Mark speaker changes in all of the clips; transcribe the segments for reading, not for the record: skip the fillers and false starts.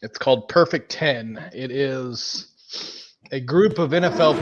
Speaker 1: It's called Perfect 10. It is a group of NFL.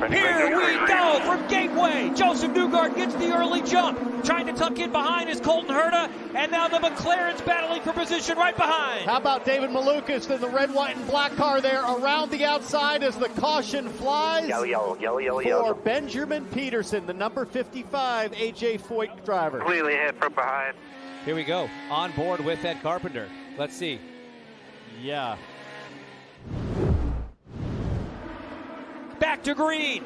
Speaker 2: Here we go from Gateway. Joseph Newgarden gets the early jump. Trying to tuck in behind is Colton Herta. And now the McLaren's battling for position right behind.
Speaker 3: How about David Malukas in the red, white, and black car there around the outside as the caution flies?
Speaker 4: Yellow.
Speaker 3: For Benjamin Peterson, the number 55 AJ Foyt driver.
Speaker 4: Completely hit from behind.
Speaker 2: Here we go. On board with Ed Carpenter. Let's see.
Speaker 3: Yeah.
Speaker 2: Back to green.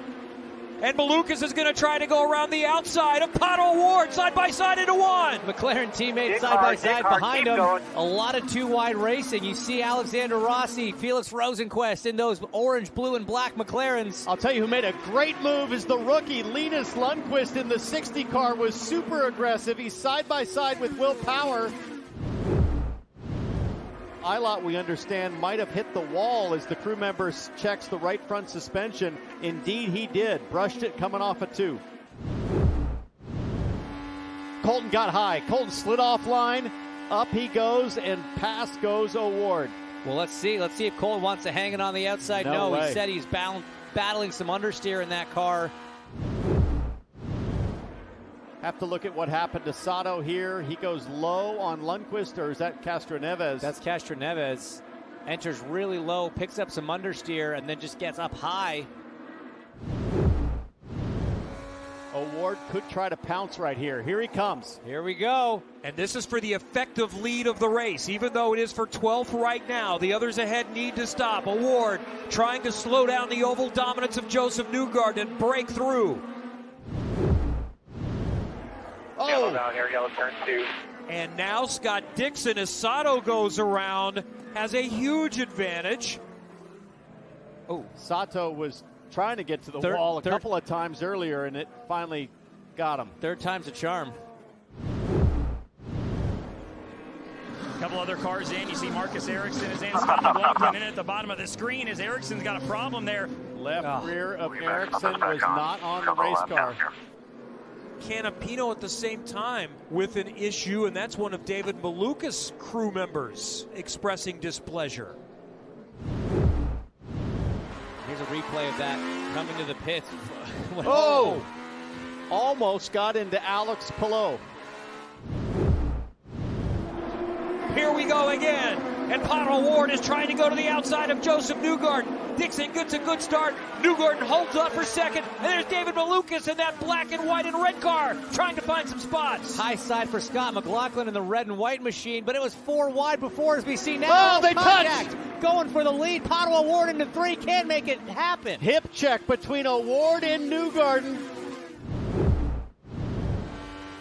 Speaker 2: And Malukas is going to try to go around the outside of Pato O'Ward, side by side into one. McLaren teammates side by side behind him.
Speaker 4: Going.
Speaker 2: A lot of two-wide racing. You see Alexander Rossi, Felix Rosenquist in those orange, blue, and black McLarens.
Speaker 3: I'll tell you who made a great move is the rookie Linus Lundqvist in the 60 car was super aggressive. He's side by side with Will Power. Eilert, we understand, might have hit the wall as the crew member checks the right front suspension. Indeed, he did. Brushed it coming off a 2. Colton got high. Colton slid offline. Up he goes, and past goes O'Ward.
Speaker 2: Well, let's see. Let's see if Colton wants to hang it on the outside.
Speaker 3: No way.
Speaker 2: He said he's battling some understeer in that car.
Speaker 3: Have to look at what happened to Sato here. He goes low on Lundqvist, or is that Castroneves?
Speaker 2: That's Castroneves. Enters really low, picks up some understeer, and then just gets up high.
Speaker 3: O'Ward could try to pounce right here. Here he comes.
Speaker 2: Here we go. And this is for the effective lead of the race. Even though it is for 12th right now, the others ahead need to stop. O'Ward trying to slow down the oval dominance of Joseph Newgarden and break through.
Speaker 4: Yellow down here, yellow turn 2.
Speaker 2: And now Scott Dixon, as Sato goes around, has a huge advantage.
Speaker 3: Oh, Sato was trying to get to the wall a couple of times earlier, and it finally got him.
Speaker 2: Third time's a charm.
Speaker 5: A couple other cars in. You see Marcus Ericsson is in. Scott McLaughlin in at the bottom of the screen as Ericsson's got a problem there.
Speaker 3: Left rear of Ericsson was not on the race car.
Speaker 2: Canapino at the same time with an issue, and that's one of David Malukas' crew members expressing displeasure. Here's a replay of that coming to the pits.
Speaker 3: Oh! Almost got into Alex Palou.
Speaker 2: Here we go again. And Pato O'Ward is trying to go to the outside of Joseph Newgarden. Dixon gets a good start. Newgarden holds up for second. And there's David Malukas in that black and white and red car trying to find some spots. High side for Scott McLaughlin in the red and white machine, but it was 4 wide before, as we see now.
Speaker 3: Oh, they touched!
Speaker 2: Going for the lead. Pato O'Ward into 3. Can't make it happen.
Speaker 3: Hip check between O'Ward and Newgarden.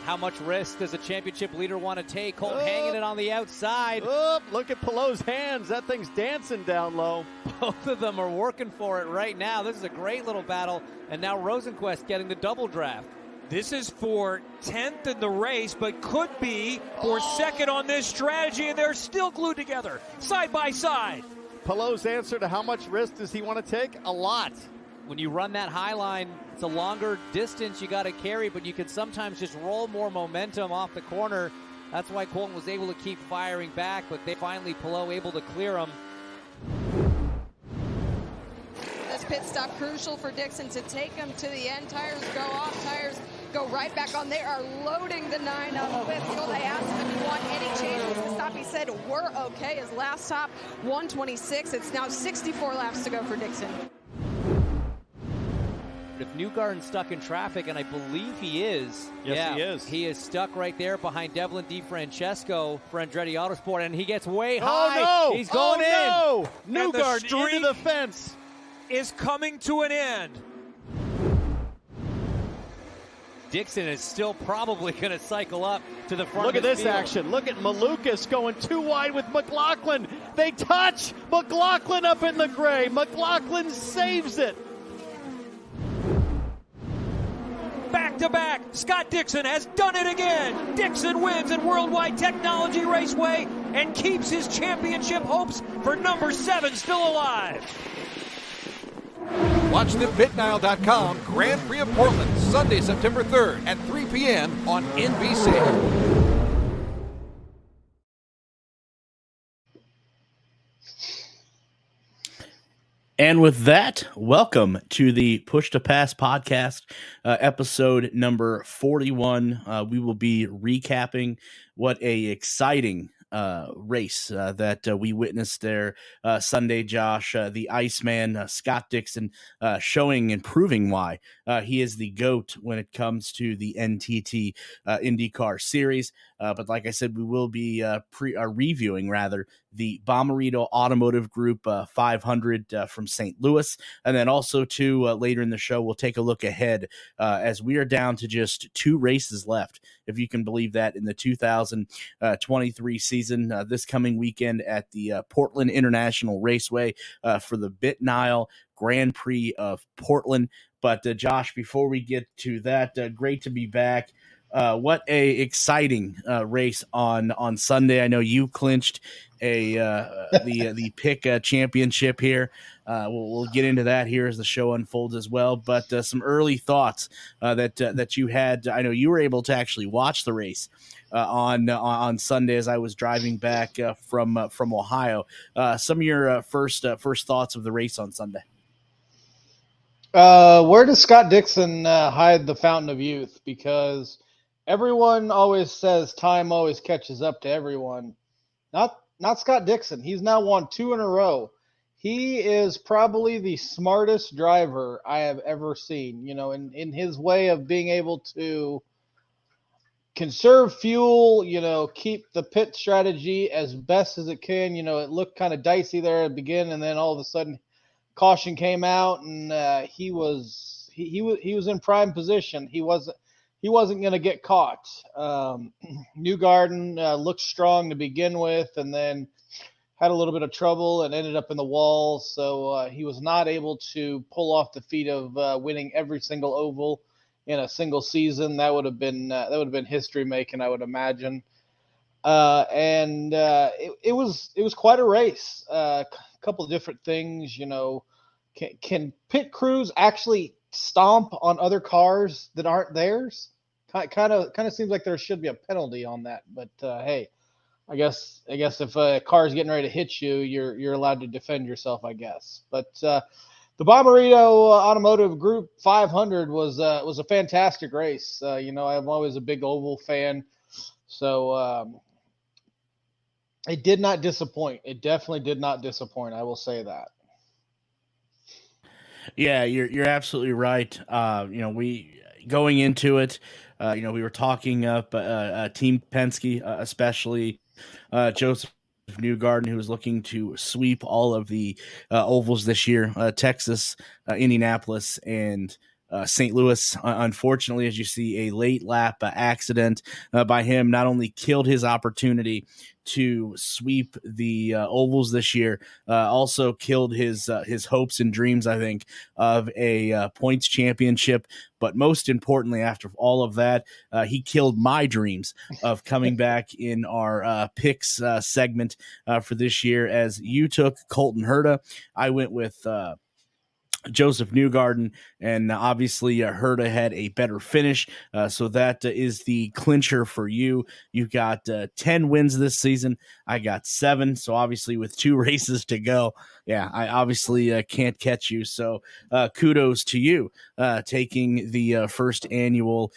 Speaker 2: How much risk does a championship leader want to take? Colton hanging it on the outside.
Speaker 3: Oh, look at Palou's hands. That thing's dancing down low.
Speaker 2: Both of them are working for it right now. This is a great little battle. And now Rosenquist getting the double draft. This is for 10th in the race, but could be for second on this strategy. And they're still glued together, side by side.
Speaker 3: Palou's answer to how much risk does he want to take? A lot.
Speaker 2: When you run that high line, it's a longer distance you got to carry, but you can sometimes just roll more momentum off the corner. That's why Colton was able to keep firing back, but they finally, Palou able to clear him.
Speaker 6: This pit stop crucial for Dixon to take him to the end. Tires go off, tires go right back on. They are loading the 9 up with fuel. They asked him if he want any changes to stop. He said, we're okay. His last stop, 126. It's now 64 laps to go for Dixon.
Speaker 2: If Newgarden's stuck in traffic, and I believe he is.
Speaker 3: Yes, he is.
Speaker 2: He is stuck right there behind Devlin DiFrancesco for Andretti Autosport, and he gets way high.
Speaker 3: Oh, no!
Speaker 2: He's going in.
Speaker 3: No!
Speaker 2: And
Speaker 3: Newgarden into the fence.
Speaker 2: Is coming to an end. Dixon is still probably going to cycle up to the front.
Speaker 3: Look
Speaker 2: of
Speaker 3: at
Speaker 2: the
Speaker 3: this
Speaker 2: field.
Speaker 3: action. Look at Malukas going 2 wide with McLaughlin. They touch. McLaughlin up in the gray. McLaughlin saves it.
Speaker 2: Back-to-back, Scott Dixon has done it again. Dixon wins at Worldwide Technology Raceway and keeps his championship hopes for number 7 still alive.
Speaker 7: Watch the PitNile.com Grand Prix of Portland, Sunday, September 3rd at 3 p.m. on NBC.
Speaker 8: And with that, welcome to the Push to Pass podcast, episode number 41. We will be recapping what a exciting race that we witnessed there Sunday, Josh. The Iceman, Scott Dixon, showing and proving why he is the GOAT when it comes to the NTT IndyCar series. But like I said, we will be reviewing, rather, the Bommarito Automotive Group 500 from St. Louis. And then also, too, later in the show, we'll take a look ahead as we are down to just 2 races left, if you can believe that, in the 2023 season. This coming weekend at the Portland International Raceway for the BitNile Grand Prix of Portland. But Josh, before we get to that, great to be back. What a exciting race on Sunday. I know you clinched the pick championship here. We'll get into that here as the show unfolds as well. But some early thoughts that you had. I know you were able to actually watch the race on Sunday as I was driving back from Ohio. Some of your first thoughts of the race on Sunday.
Speaker 1: Where does Scott Dixon hide the fountain of youth? Because everyone always says time always catches up to everyone. Not Scott Dixon. He's now won 2 in a row. He is probably the smartest driver I have ever seen, in his way of being able to conserve fuel, keep the pit strategy as best as it can. It looked kind of dicey there at the beginning, and then all of a sudden caution came out, and he was in prime position. He wasn't going to get caught. Newgarden looked strong to begin with, and then had a little bit of trouble and ended up in the wall. So he was not able to pull off the feat of winning every single oval in a single season. That would have been history making, I would imagine. It was quite a race. A couple of different things. Can pit crews actually stomp on other cars that aren't theirs? Kind of seems like there should be a penalty on that, but hey, I guess if a car is getting ready to hit you, you're allowed to defend yourself, I guess. But the Bommarito Automotive Group 500 was a fantastic race. I'm always a big oval fan, so it did not disappoint. It definitely did not disappoint. I will say that.
Speaker 8: Yeah, you're absolutely right. We going into it. We were talking up Team Penske, especially Joseph Newgarden, who was looking to sweep all of the ovals this year, Texas, Indianapolis, and St. Louis. Unfortunately, as you see, a late lap accident by him not only killed his opportunity to sweep the ovals this year, also killed his hopes and dreams, I think, of a points championship. But most importantly, after all of that, he killed my dreams of coming back in our picks segment for this year. As you took Colton Herta, I went with Joseph Newgarden, and obviously Herta had a better finish, so that is the clincher for you. You've got 10 wins this season. I got 7, so obviously with 2 races to go, yeah, I obviously can't catch you, so kudos to you taking the first annual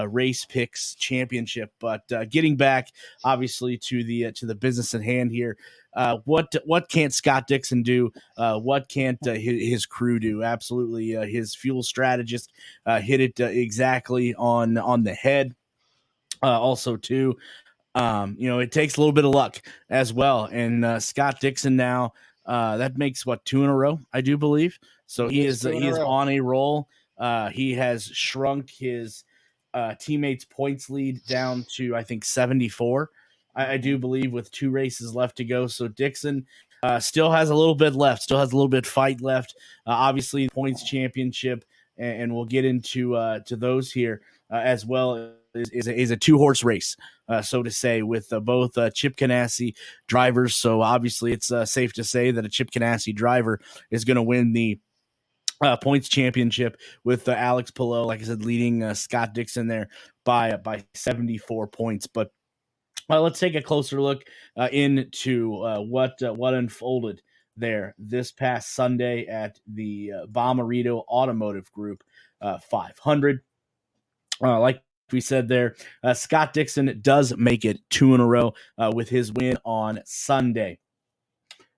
Speaker 8: race picks championship. But getting back, obviously, to the business at hand here, what can't Scott Dixon do? What can't his crew do? Absolutely, his fuel strategist hit it exactly on the head. Also, too, it takes a little bit of luck as well. And Scott Dixon now, that makes 2 in a row, I do believe. So he is on a roll. He has shrunk his teammates' points lead down to, I think, 74. I do believe, with 2 races left to go. So Dixon still has a little bit left, still has a little bit fight left. Obviously, points championship, and we'll get into to those here as well. Is a 2-horse race, so to say, with both Chip Ganassi drivers. So obviously, it's safe to say that a Chip Ganassi driver is going to win the points championship, with Alex Palou, like I said, leading Scott Dixon there by 74 points. But let's take a closer look into what unfolded there this past Sunday at the Bommarito Automotive Group 500. Like we said there, Scott Dixon does make it 2 in a row with his win on Sunday.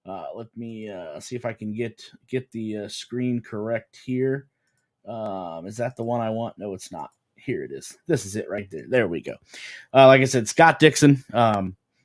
Speaker 8: Let me see if I can get the screen correct here. Is that the one I want? No, it's not. Here it is. This is it right there. There we go. Like I said, Scott Dixon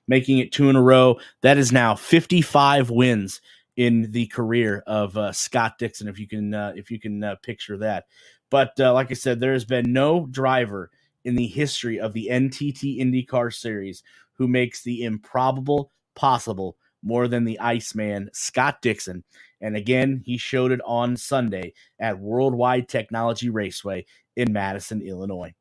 Speaker 8: making it 2 in a row. That is now 55 wins in the career of Scott Dixon, if you can picture that. But like I said, there has been no driver in the history of the NTT IndyCar Series who makes the improbable possible more than the Iceman, Scott Dixon. And again, he showed it on Sunday at Worldwide Technology Raceway in Madison, Illinois.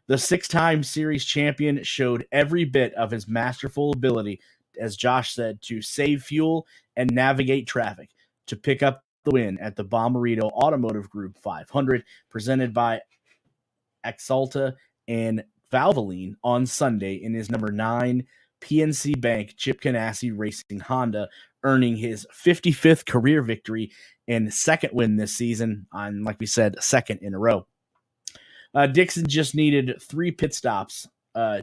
Speaker 8: The 6-time series champion showed every bit of his masterful ability, as Josh said, to save fuel and navigate traffic to pick up the win at the Bommarito Automotive Group 500, presented by Axalta and Valvoline on Sunday in his number 9 PNC Bank Chip Ganassi Racing Honda, earning his 55th career victory and second win this season on, like we said, second in a row. Dixon just needed 3 pit stops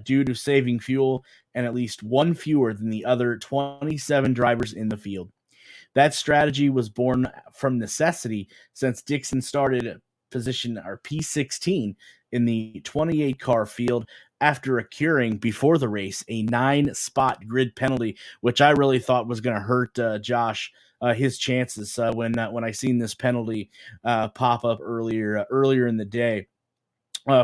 Speaker 8: due to saving fuel and at least one fewer than the other 27 drivers in the field. That strategy was born from necessity since Dixon started position P16 in the 28 car field after accruing before the race a 9-spot grid penalty, which I really thought was going to hurt Josh his chances when I seen this penalty pop up earlier in the day.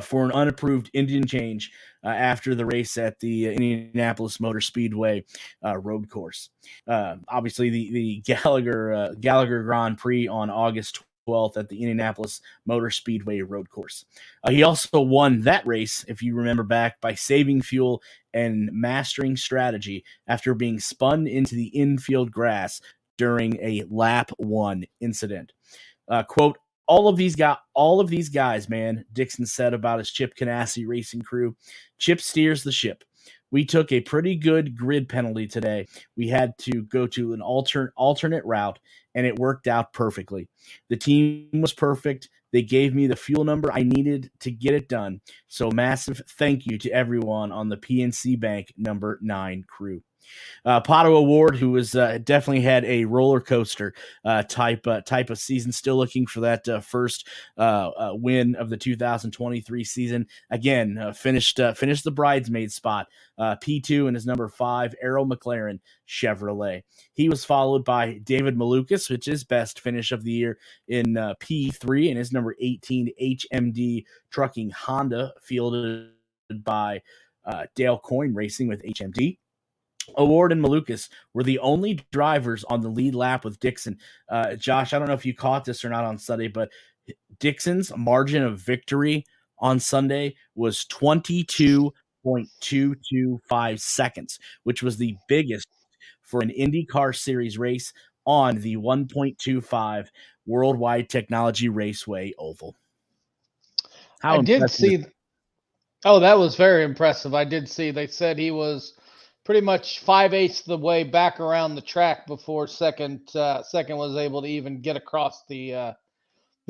Speaker 8: For an unapproved engine change after the race at the Indianapolis Motor Speedway road course. Obviously, the Gallagher Grand Prix on August 12th at the Indianapolis Motor Speedway road course. He also won that race, if you remember back, by saving fuel and mastering strategy after being spun into the infield grass during a lap 1 incident. Quote, all of these guys, man, Dixon said about his Chip Ganassi racing crew. Chip steers the ship. We took a pretty good grid penalty today. We had to go to an alternate route, and it worked out perfectly. The team was perfect. They gave me the fuel number I needed to get it done. So massive thank you to everyone on the PNC Bank number 9 crew. Pato Award, who was definitely had a roller coaster type of season, still looking for that first win of the 2023 season. Again, finished the bridesmaid spot, P2 in his number 5 Arrow McLaren Chevrolet. He was followed by David Malukas, which is best finish of the year in P3 in his number 18 HMD Trucking Honda, fielded by Dale Coyne Racing with HMD. Award and Malukas were the only drivers on the lead lap with Dixon. Josh, I don't know if you caught this or not on Sunday, but Dixon's margin of victory on Sunday was 22.225 seconds, which was the biggest for an IndyCar Series race on the 1.25 Worldwide Technology Raceway Oval.
Speaker 1: I did see. Oh, that was very impressive. I did see. They said he was pretty much 5/8 of the way back around the track before second was able to even get across the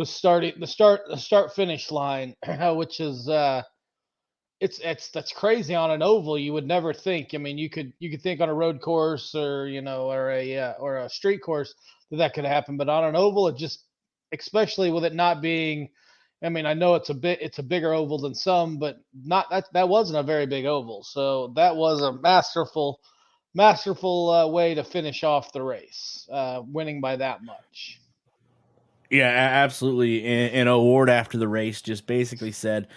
Speaker 1: start finish line, which is that's crazy on an oval. You would never think. I mean, you could think on a road course or or a street course that could happen, but on an oval, it just, especially with it not being. I mean, I know it's a bigger oval than some, but not that wasn't a very big oval. So that was a masterful way to finish off the race, winning by that much.
Speaker 8: Yeah, absolutely. An award after the race just basically said,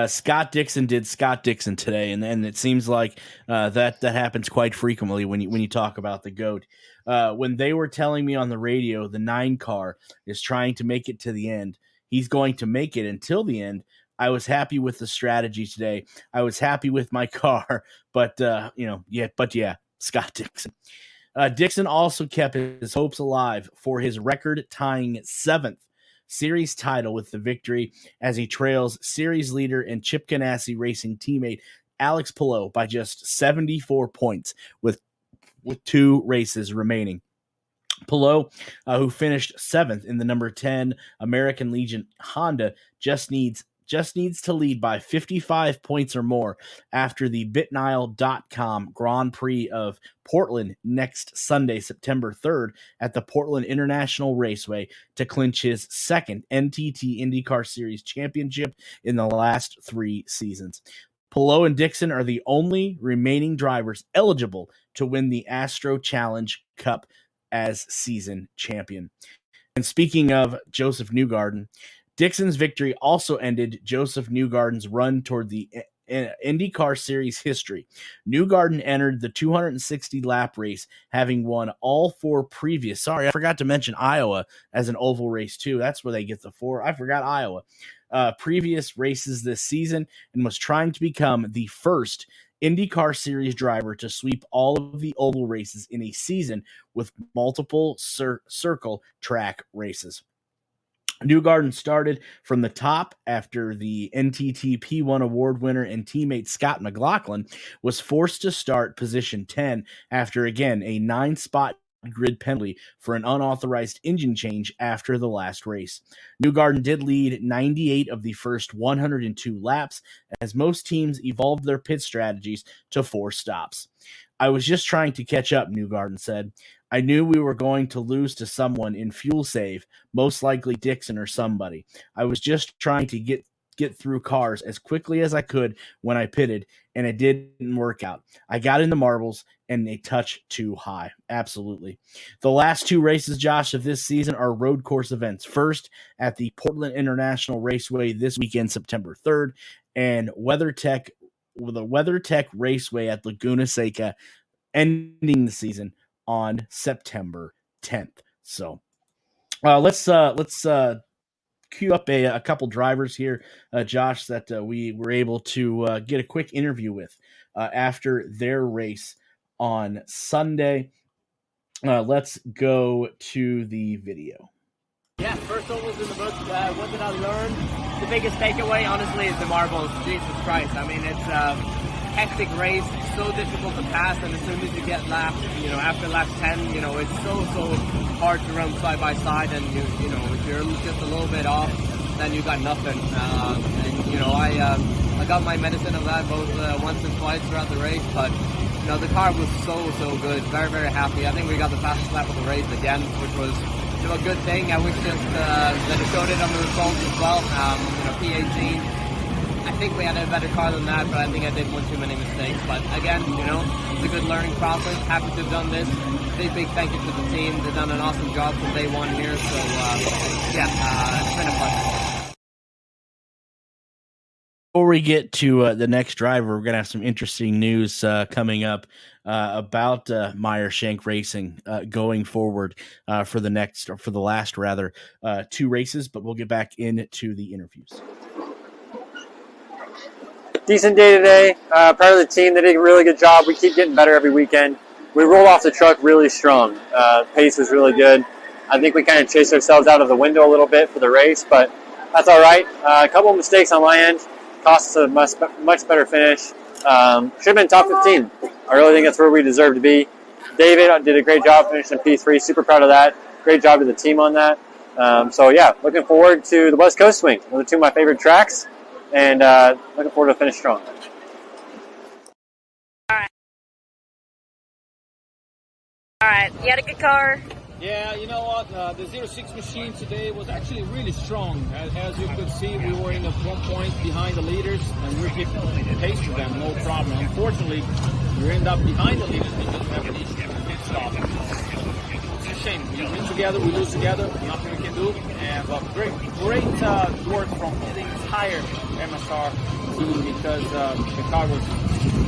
Speaker 8: Scott Dixon did Scott Dixon today, and it seems like that happens quite frequently when you talk about the GOAT. When they were telling me on the radio, the 9 car is trying to make it to the end. He's going to make it until the end. I was happy with the strategy today. I was happy with my car, but Scott Dixon. Dixon also kept his hopes alive for his record-tying 7th series title with the victory as he trails series leader and Chip Ganassi Racing teammate Alex Palou by just 74 points with 2 races remaining. Palou, who finished 7th in the number 10 American Legion Honda, just needs to lead by 55 points or more after the BitNile.com Grand Prix of Portland next Sunday, September 3rd at the Portland International Raceway to clinch his second NTT IndyCar Series championship in the last 3 seasons. Palou and Dixon are the only remaining drivers eligible to win the Astro Challenge Cup as season champion. And speaking of Joseph Newgarden, Dixon's victory also ended Joseph Newgarden's run toward the IndyCar Series history. Newgarden entered the 260-lap race, having won all 4 previous. Sorry, I forgot to mention Iowa as an oval race too. That's where they get the 4. I forgot Iowa. Previous races this season, and was trying to become the first IndyCar Series driver to sweep all of the oval races in a season with multiple circle track races. Newgarden started from the top after the NTT P1 award winner and teammate Scott McLaughlin was forced to start position 10 after, again, a 9-spot grid penalty for an unauthorized engine change after the last race. Newgarden did lead 98 of the first 102 laps as most teams evolved their pit strategies to 4 stops. I was just trying to catch up, Newgarden said. I knew we were going to lose to someone in fuel save, most likely Dixon or somebody. I was just trying to get through cars as quickly as I could when I pitted, and it didn't work out. I got in the marbles and a touch too high. Absolutely. The last 2 races, Josh, of this season are road course events. First at the Portland International Raceway this weekend, September 3rd, and WeatherTech Raceway at Laguna Seca, ending the season on September 10th. So let's queue up a couple drivers here, Josh, that we were able to get a quick interview with after their race on Sunday. Let's go to the video.
Speaker 9: Yeah, first ovals in the book. What did I learn? The biggest takeaway, honestly, is the marbles. Jesus Christ. I mean, it's a hectic race, so difficult to pass, and as soon as you get lapped, after lap 10, it's so hard to run side by side, and if you're just a little bit off, then you got nothing. I got my medicine of that both once and twice throughout the race, but the car was so good. Very, very happy. I think we got the fastest lap of the race again, which was a good thing. I wish just that it showed it on the results as well. P18. I think we had a better car than that, but I think I did one too many mistakes. But again, it's a good learning process. Happy to have done this. Big thank you to the team. They've done an awesome job from day one here. So it's been a pleasure.
Speaker 8: Before we get to the next driver, we're going to have some interesting news coming up about Meyer Shank Racing going forward for the last 2 races, but we'll get back into the interviews.
Speaker 10: Decent day today. Proud of the team. They did a really good job. We keep getting better every weekend. We rolled off the truck really strong. Pace was really good. I think we kind of chased ourselves out of the window a little bit for the race, but that's all right. A couple of mistakes on my end cost us a much better finish. Should have been top 15. I really think that's where we deserve to be. David did a great job finishing P3. Super proud of that. Great job to the team on that. Looking forward to the West Coast Swing. Those are 2 of my favorite tracks. And looking forward to finish strong.
Speaker 11: All right. You had a good car?
Speaker 12: Yeah, you know what? The 06 machine today was actually really strong. As you could see, we were in 1 point behind the leaders, and we were keeping pace with them, no problem. Unfortunately, we end up behind the leaders because we have an issue with pit stop. It's a shame. We win together, we lose together. Nothing we can do. But great work from the entire MSR team because the car was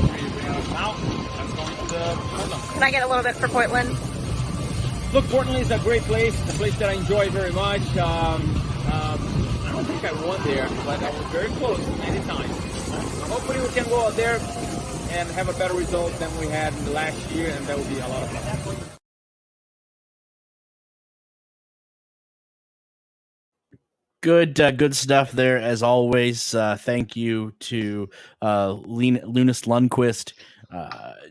Speaker 12: really good. Now, let's go into the Portland.
Speaker 11: Can I get a little bit for Portland?
Speaker 12: Look, Portland is a great place. It's a place that I enjoy very much. I don't think I won there, but I was very close many times. So hopefully we can go out there and have a better result than we had in the last year, and that would be a lot of fun.
Speaker 8: Good stuff there as always. Thank you to Linus Lundqvist,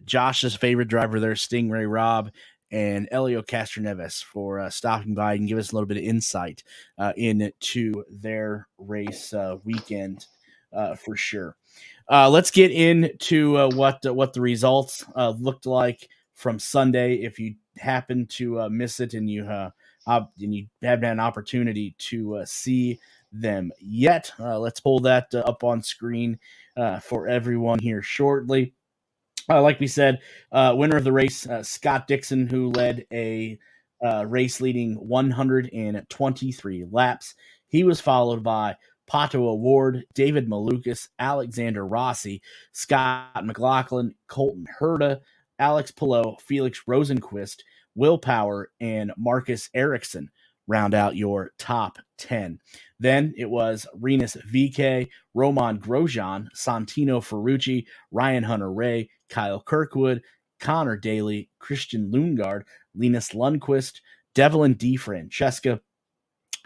Speaker 8: Josh's favorite driver there, Stingray Rob, and Elio Castroneves for stopping by and give us a little bit of insight into their race weekend for sure. Let's get into what the results looked like from Sunday. If you happen to miss it and you haven't had an opportunity to see them yet, let's pull that up on screen for everyone here shortly. Like we said, winner of the race, Scott Dixon, who led a race leading 123 laps. He was followed by Pato Award, David Malukas, Alexander Rossi, Scott McLaughlin, Colton Herta, Alex Pillow, Felix Rosenquist, Will Power, and Marcus Ericsson round out your top 10. Then it was Renus VK, Roman Grosjean, Santino Ferrucci, Ryan Hunter-Ray, Kyle Kirkwood, Connor Daly, Christian Lundgaard, Linus Lundqvist, Devlin DeFrancesca,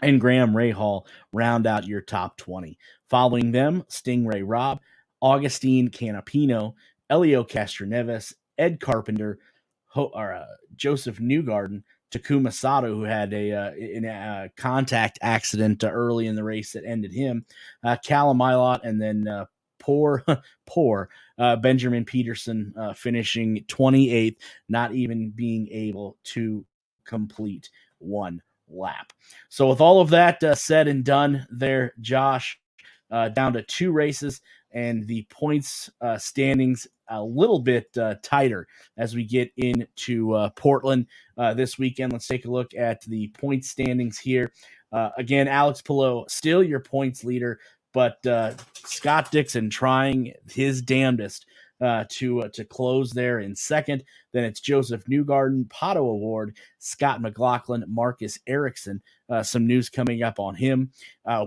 Speaker 8: and Graham Rahal round out your top 20. Following them, Stingray Robb, Augustine Canapino, Elio Castroneves, Ed Carpenter, Joseph Newgarden, Takuma Sato, who had a contact accident early in the race that ended him, Callum Ilott, and then poor Benjamin Peterson finishing 28th, not even being able to complete one lap. So with all of that said and done there, Josh, down to 2 races and the points standings a little bit tighter as we get into Portland this weekend. Let's take a look at the point standings here. Again, Alex Pillow still your points leader, but Scott Dixon trying his damnedest to close there in second. Then it's Joseph Newgarden, Pato Award, Scott McLaughlin, Marcus Ericsson. Some news coming up on him.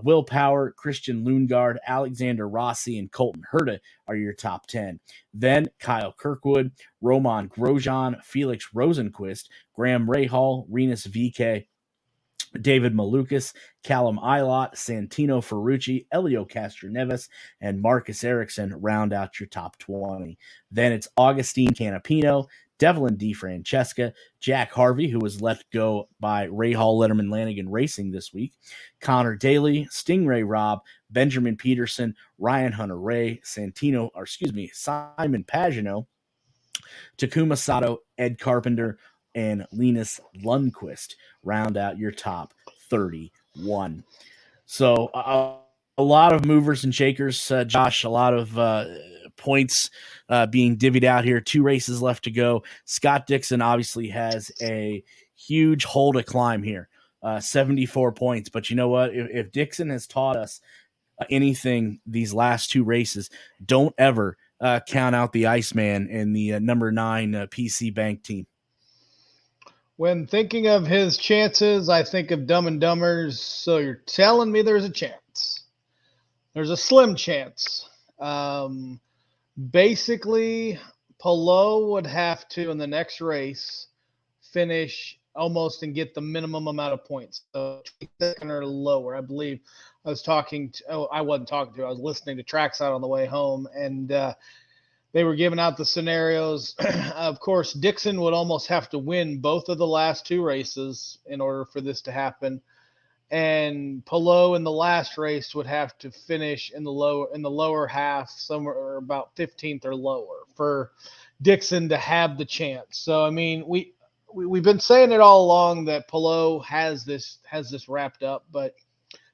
Speaker 8: Will Power, Christian Lundgaard, Alexander Rossi, and Colton Herta are your top 10. Then Kyle Kirkwood, Roman Grosjean, Felix Rosenquist, Graham Rahal, Renus VK, David Malukas, Callum Ilott, Santino Ferrucci, Elio Castroneves, and Marcus Ericsson round out your top 20. Then it's Augustine Canapino, Devlin DeFrancesca, Jack Harvey, who was let go by Rahal, Letterman, Lanigan Racing this week, Connor Daly, Stingray Robb, Benjamin Peterson, Ryan Hunter-Ray, Simon Pagenaud, Takuma Sato, Ed Carpenter, and Linus Lundqvist round out your top 31. So a lot of movers and shakers, Josh, a lot of points being divvied out here. 2 races left to go. Scott Dixon obviously has a huge hole to climb here, 74 points. But you know what? If Dixon has taught us anything these last 2 races, don't ever count out the Iceman and the number 9 PC Bank team.
Speaker 1: When thinking of his chances, I think of Dumb and Dumbers. So you're telling me there's a chance. There's a slim chance. Basically, Pillow would have to, in the next race, finish almost and get the minimum amount of points. So second or lower, I believe. I was listening to Trackside on the way home, and they were giving out the scenarios. Of course, Dixon would almost have to win both of the last 2 races in order for this to happen. And Pillow in the last race would have to finish in the lower half, somewhere about 15th or lower, for Dixon to have the chance. So I mean, we've been saying it all along that Pillow has this wrapped up, but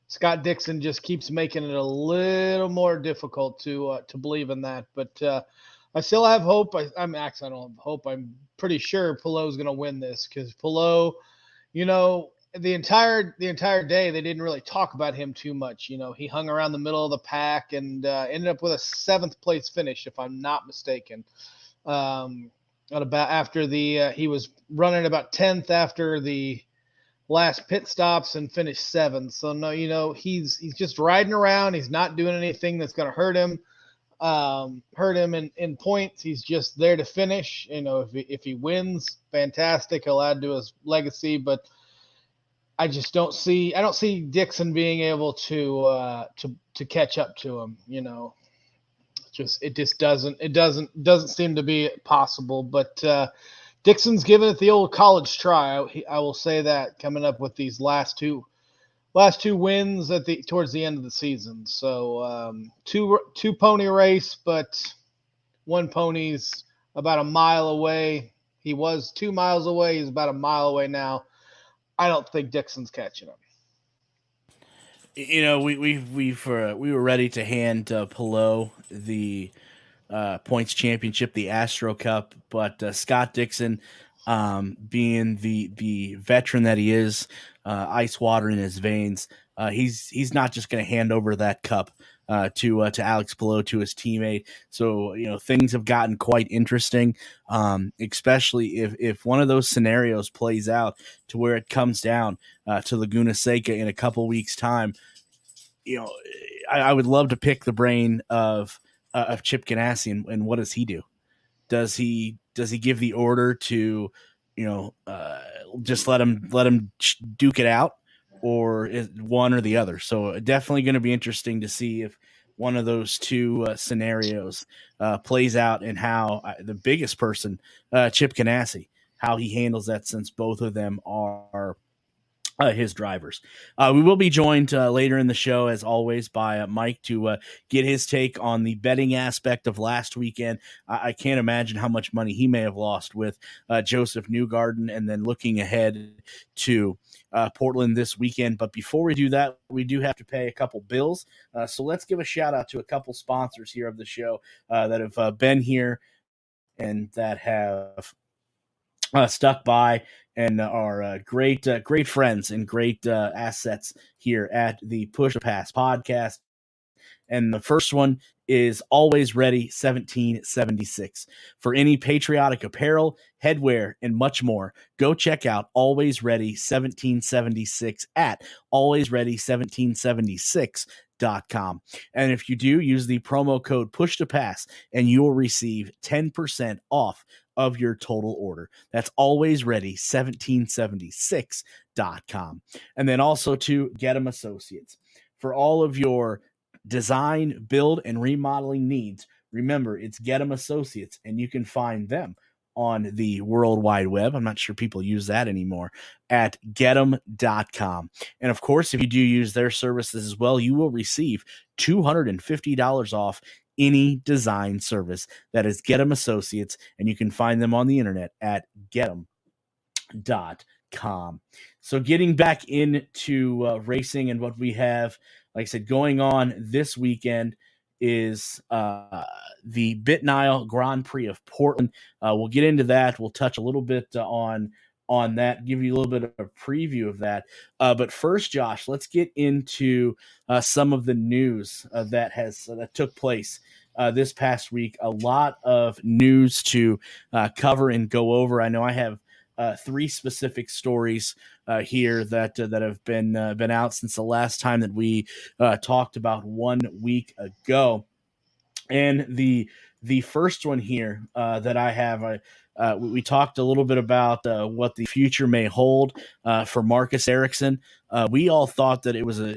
Speaker 1: Scott Dixon just keeps making it a little more difficult to believe in that. But I still have hope. I don't have hope. I'm pretty sure Pillow's going to win this, because Pillow, the entire day they didn't really talk about him too much. He hung around the middle of the pack and ended up with a 7th place finish, if I'm not mistaken. He was running about 10th after the last pit stops and finished 7th. So no, he's just riding around. He's not doing anything that's going to hurt him in points. He's just there to finish. If he wins, fantastic. He'll add to his legacy, but I don't see Dixon being able to catch up to him. It doesn't seem to be possible. But Dixon's giving it the old college try. I will say that, coming up with these last two wins towards the end of the season. So two pony race, but one pony's about a mile away. He was 2 miles away. He's about a mile away now. I don't think Dixon's catching him.
Speaker 8: You know, we were ready to hand Pelot the points championship, the Astro Cup, but Scott Dixon, being the veteran that he is, ice water in his veins, he's not just going to hand over that cup to Alex Pelot, to his teammate. So, you know, things have gotten quite interesting, especially if one of those scenarios plays out to where it comes down to Laguna Seca in a couple weeks' time. You know, I would love to pick the brain of Chip Ganassi, and what does he do? Does he give the order to, you know, just let him duke it out, or is one or the other? So definitely going to be interesting to see if one of those two scenarios plays out, and how the biggest person, Chip Ganassi, how he handles that, since both of them are his drivers. We will be joined later in the show, as always, by Mike to get his take on the betting aspect of last weekend. I can't imagine how much money he may have lost with Joseph Newgarden, and then looking ahead to Portland this weekend. But before we do that, we do have to pay a couple bills. So let's give a shout out to a couple sponsors here of the show that have been here and that have stuck by and are great friends and great assets here at the Push to Pass podcast. And the first one is Always Ready 1776. For any patriotic apparel, headwear, and much more, go check out Always Ready 1776 at alwaysready1776.com. And if you do, use the promo code Push to Pass, and you will receive 10% off of your total order. That's alwaysready1776.com. And then also to GETTR Associates. For all of your design, build, and remodeling needs, remember, it's GETTR Associates, and you can find them on the World Wide Web. I'm not sure people use that anymore, at GETTR.com. And of course, if you do use their services as well, you will receive $250 off any design service. That is GETTR Associates, and you can find them on the internet at GETTR.com. So getting back into racing, and what we have, like I said, going on this weekend is the BitNile Grand Prix of Portland. We'll get into that. We'll touch a little bit on that, give you a little bit of a preview of that. But first, Josh, let's get into some of the news that took place this past week. A lot of news to cover and go over. I know I have three specific stories here that have been out since the last time that we talked about 1 week ago. And the first one here that I have, we talked a little bit about what the future may hold for Marcus Ericsson. We all thought that it was a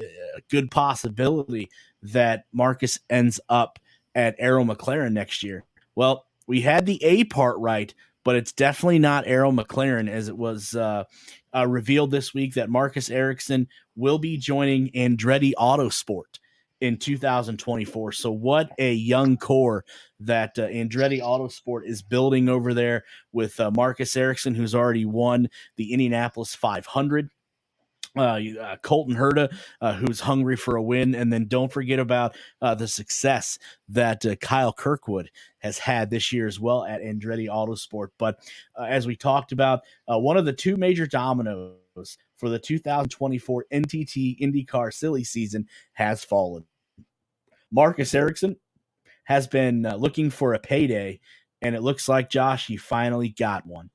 Speaker 8: good possibility that Marcus ends up at Arrow McLaren next year. Well, we had the A part right, but it's definitely not Arrow McLaren, as it was revealed this week that Marcus Ericsson will be joining Andretti Autosport in 2024. So what a young core that Andretti Autosport is building over there with Marcus Ericsson, who's already won the Indianapolis 500. Colton Herta, who's hungry for a win. And then don't forget about the success that Kyle Kirkwood has had this year as well at Andretti Autosport. But as we talked about, one of the two major dominoes for the 2024 NTT IndyCar silly season has fallen. Marcus Ericsson has been looking for a payday, and it looks like, Josh, he finally got one.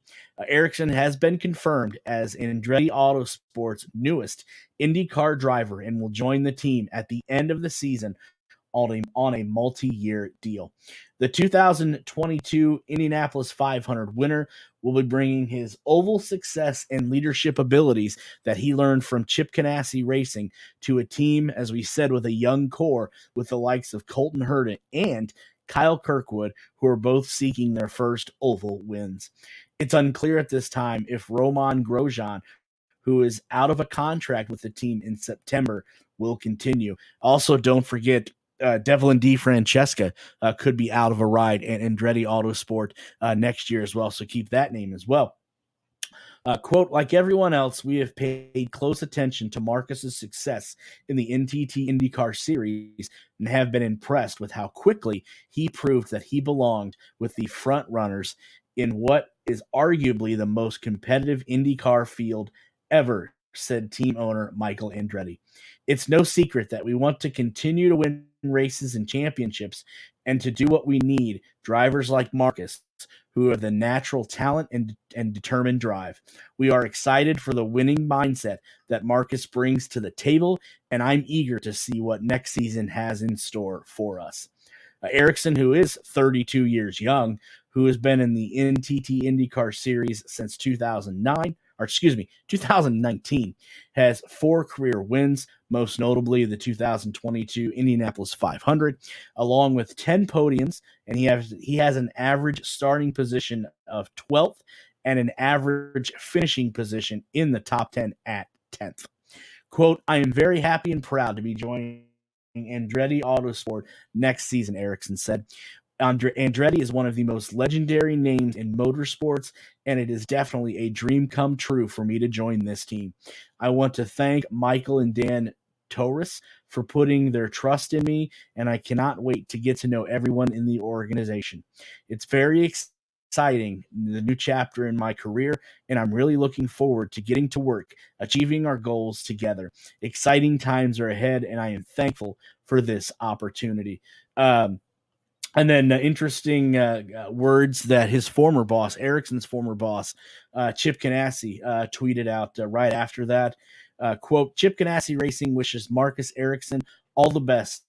Speaker 8: Ericsson has been confirmed as Andretti Autosport's newest IndyCar driver and will join the team at the end of the season on a multi-year deal. The 2022 Indianapolis 500 winner will be bringing his oval success and leadership abilities that he learned from Chip Ganassi Racing to a team, as we said, with a young core with the likes of Colton Herta and Kyle Kirkwood, who are both seeking their first oval wins. It's unclear at this time if Roman Grosjean, who is out of a contract with the team in September, will continue. Also, don't forget Devlin DeFrancesca could be out of a ride at Andretti Autosport next year as well, so keep that name as well. Quote, like everyone else, we have paid close attention to Marcus's success in the NTT IndyCar series and have been impressed with how quickly he proved that he belonged with the front runners in what is arguably the most competitive IndyCar field ever, said team owner Michael Andretti. It's no secret that we want to continue to win races and championships, and to do what we need, drivers like Marcus, who have the natural talent and determined drive. We are excited for the winning mindset that Marcus brings to the table, and I'm eager to see what next season has in store for us. Ericsson, who is 32 years young, who has been in the NTT IndyCar series since 2019, has 4 career wins, most notably the 2022 Indianapolis 500, along with 10 podiums, and he has an average starting position of 12th and an average finishing position in the top 10 at 10th. Quote, I am very happy and proud to be joining Andretti Autosport next season, Ericsson said. Andretti is one of the most legendary names in motorsports, and it is definitely a dream come true for me to join this team. I want to thank Michael and Dan Torres for putting their trust in me, and I cannot wait to get to know everyone in the organization. It's very exciting, the new chapter in my career, and I'm really looking forward to getting to work, achieving our goals together. Exciting times are ahead, and I am thankful for this opportunity. And then interesting words that his former boss, Ericsson's former boss, Chip Ganassi, tweeted out right after that. Quote, Chip Ganassi Racing wishes Marcus Ericsson all the best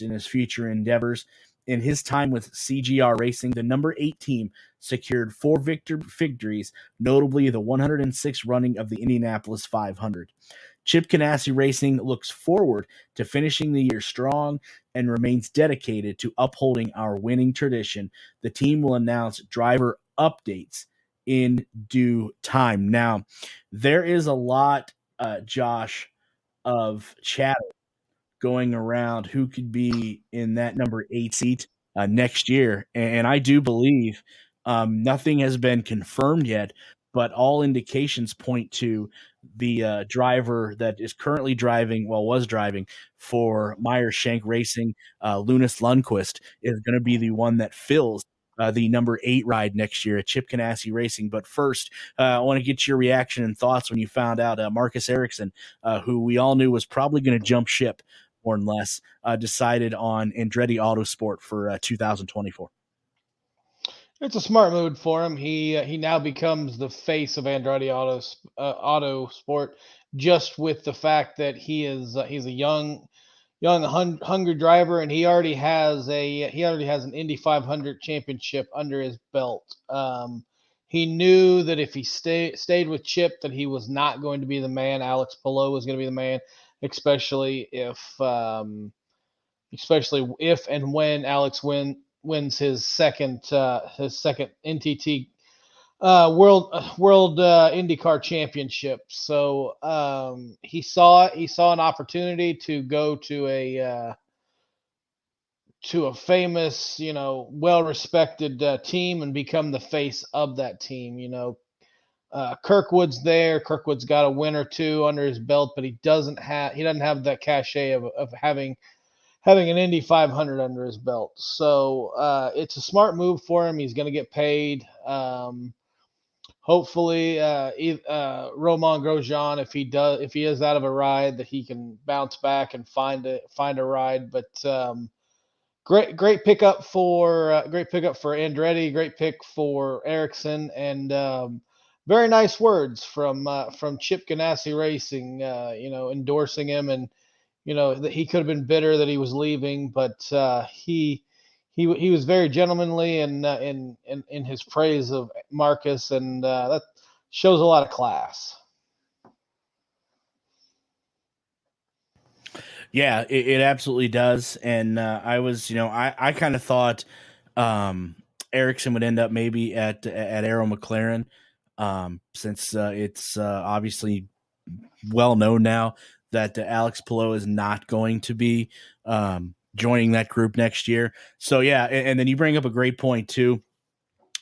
Speaker 8: in his future endeavors. In his time with CGR Racing, the number 8 team secured 4 victories, notably the 106th running of the Indianapolis 500. Chip Ganassi Racing looks forward to finishing the year strong and remains dedicated to upholding our winning tradition. The team will announce driver updates in due time. Now, there is a lot, Josh, of chatter going around who could be in that number 8 seat next year. And I do believe nothing has been confirmed yet, but all indications point to the driver that is currently was driving for Meyer Shank Racing, Lunas Lundquist, is going to be the one that fills the number 8 ride next year at Chip Ganassi Racing. But first, I want to get your reaction and thoughts when you found out Marcus Ericsson, who we all knew was probably going to jump ship more and less, decided on Andretti Autosport for 2024.
Speaker 1: It's a smart move for him. He now becomes the face of Andretti Autosport, just with the fact that he's a young hungry driver, and he already has an Indy 500 championship under his belt. He knew that if he stayed with Chip, that he was not going to be the man. Alex Palou was going to be the man, especially if and when Alex wins his second NTT world IndyCar championship. So he saw an opportunity to go to a famous, well-respected team and become the face of that team. Kirkwood's there. Kirkwood's got a win or two under his belt, but he doesn't have that cachet of having an Indy 500 under his belt. So it's a smart move for him. He's going to get paid. Hopefully, Roman Grosjean, if he is out of a ride, that he can bounce back and find a ride. But great pickup for Andretti. Great pick for Ericsson, and very nice words from Chip Ganassi Racing. Endorsing him, and that he could have been bitter that he was leaving, but he was very gentlemanly in his praise of Marcus, and that shows a lot of class.
Speaker 8: Yeah, it absolutely does. And I was, I kind of thought Ericsson would end up maybe at Arrow McLaren, since it's obviously well known now that Alex Palou is not going to be joining that group next year. So yeah, and then you bring up a great point too.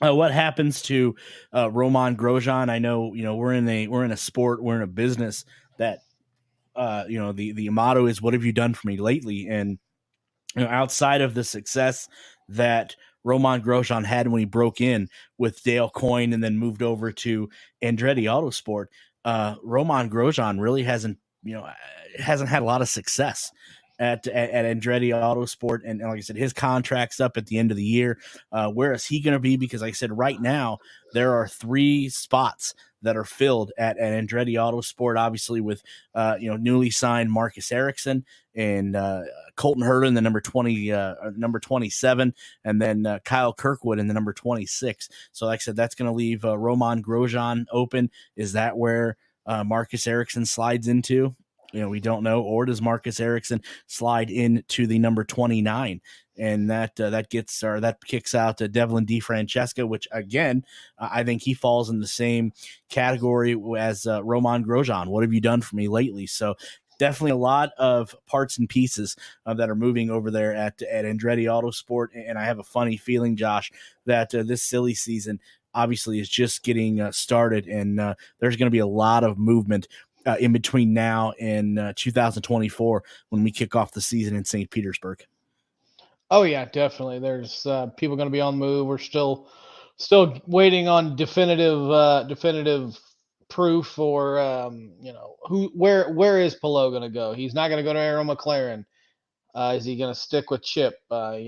Speaker 8: What happens to Roman Grosjean? I know, we're in a sport, we're in a business that the motto is, "What have you done for me lately?" And outside of the success that Roman Grosjean had when he broke in with Dale Coyne and then moved over to Andretti Autosport, Roman Grosjean really hasn't had a lot of success at Andretti Autosport, and like I said, his contract's up at the end of the year. Where is he going to be? Because like I said, right now there are 3 spots that are filled at Andretti Autosport, obviously with newly signed Marcus Ericsson and Colton Herta in the number 20, number 27, and then Kyle Kirkwood in the number 26. So like I said, that's going to leave Roman Grosjean open. Is that where Marcus Ericsson slides into? We don't know. Or does Marcus Ericsson slide into the number 29? And that kicks out Devlin DeFrancesco, which again, I think he falls in the same category as Roman Grosjean. What have you done for me lately? So definitely a lot of parts and pieces that are moving over there at Andretti Autosport. And I have a funny feeling, Josh, that this silly season obviously is just getting started, and there's going to be a lot of movement in between now and 2024 when we kick off the season in St. Petersburg.
Speaker 1: Oh yeah, definitely. There's people going to be on the move. We're still waiting on definitive proof, or where is Palou going to go? He's not going to go to Arrow McLaren. Is he going to stick with Chip? I've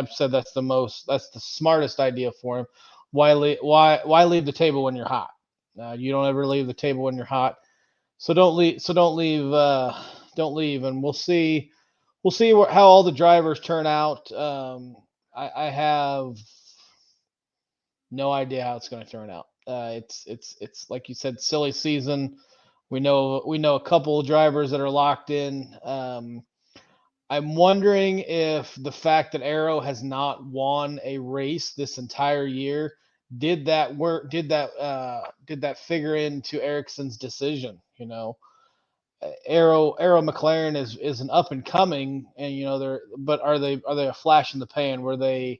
Speaker 1: said that's the smartest idea for him. Why leave the table when you're hot? You don't ever leave the table when you're hot. So don't leave. Don't leave. And we'll see. We'll see how all the drivers turn out. I have no idea how it's going to turn out. It's like you said, silly season. We know a couple of drivers that are locked in. I'm wondering if the fact that Arrow has not won a race this entire year did that figure into Ericsson's decision. Arrow McLaren is an up and coming, and are they a flash in the pan? Where they